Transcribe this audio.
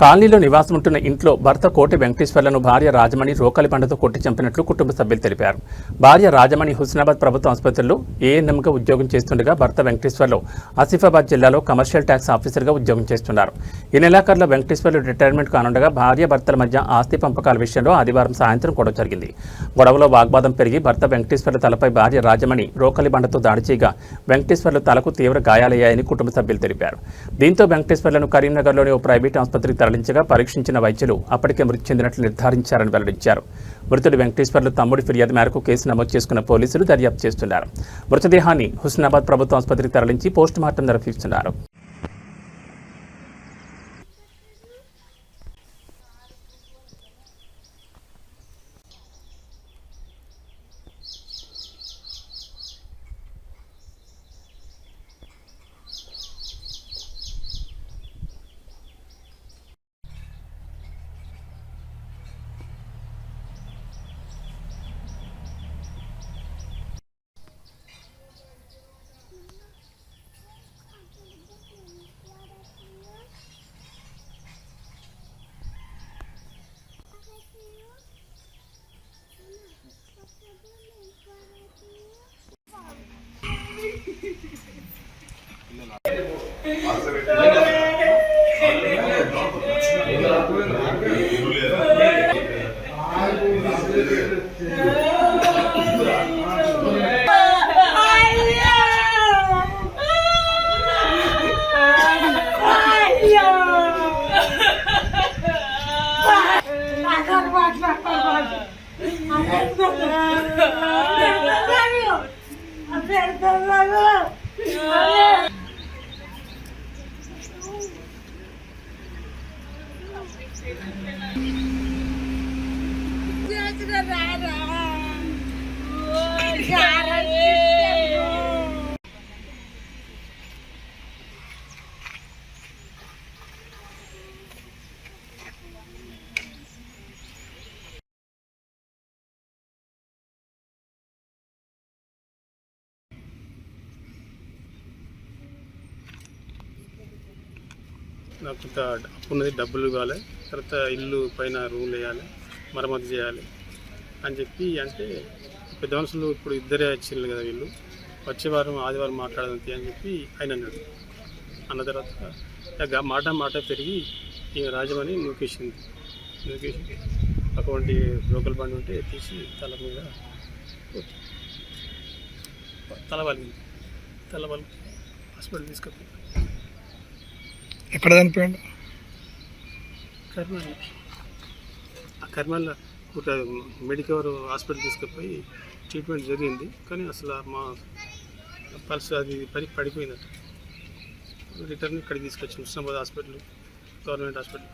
కాలనీలో నివాసం ఉంటున్న ఇంట్లో భర్త కోటి వెంకటేశ్వర్లను భార్య రాజమణి రోకలి బండతో కొట్టి చంపినట్లు కుటుంబ సభ్యులు తెలిపారు. భార్య రాజమణి హుస్నాబాద్ ప్రభుత్వ ఆసుపత్రిలో ఏఎన్ఎంగా ఉద్యోగం చేస్తుండగా భర్త వెంకటేశ్వర్లు ఆసిఫాబాద్ జిల్లాలో కమర్షియల్ ట్యాక్స్ ఆఫీసర్గా ఉద్యోగం చేస్తున్నారు. ఈ నెలాఖరులో వెంకటేశ్వర్లు రిటైర్మెంట్ కానుండగా భార్య భర్తల మధ్య ఆస్తి పంపకాల విషయంలో ఆదివారం సాయంత్రం గొడవ జరిగింది. గొడవలో వాగ్వాదం పెరిగి భర్త వెంకటేశ్వర్ల తలపై భార్య రాజమణి రోకలి బండతో దాడి చేయగా వెంకటేశ్వర్లు తలకు తీవ్ర గాయాలయ్యాయని కుటుంబ సభ్యులు తెలిపారు. దీంతో వెంకటేశ్వర్లను కరీంనగర్లోని ఓ ప్రైవేట్ ఆసుపత్రికి తరలించగా పరీక్షించిన వైద్యులు అప్పటికే మృతి చెందినట్లు నిర్ధారించారని వెల్లడించారు. మృతుడు వెంకటేశ్వర్లు తమ్ముడి ఫిర్యాదు మేరకు కేసు నమోదు చేసుకున్న పోలీసులు దర్యాప్తు చేస్తున్నారు. మృతదేహాన్ని హుస్నాబాద్ ప్రభుత్వ ఆసుపత్రికి తరలించి పోస్టుమార్టం నిర్వహిస్తున్నారు. నాకు కొంత అప్పు ఉన్నది, డబ్బులు కావాలి, తర్వాత ఇల్లు పైన రూమ్లు వేయాలి, మరమ్మతు చేయాలి అని చెప్పి అంటే పెద్ద మనుషులు ఇప్పుడు ఇద్దరే వచ్చిండ్రు కదా, వీళ్ళు వచ్చే వారం ఆదివారం మాట్లాడదంతి అని చెప్పి ఆయన అన్నాడు. అన్న తర్వాత మాట పెరిగి ఈ రాజమని నూకేసి అటువంటి లోకల్ బండి ఉంటే తీసి తల మీద తల వలిగింది. హాస్పిటల్ తీసుకెళ్ళి ఎక్కడ చనిపోయాడు? కర్మాల మెడికవర్ హాస్పిటల్ తీసుకుపోయి ట్రీట్మెంట్ జరిగింది. కానీ అసలు మా పల్స్ అది పడిపోయిందట. రిటర్న్ ఇక్కడికి తీసుకొచ్చి హుస్నాబాద్ హాస్పిటల్, గవర్నమెంట్ హాస్పిటల్.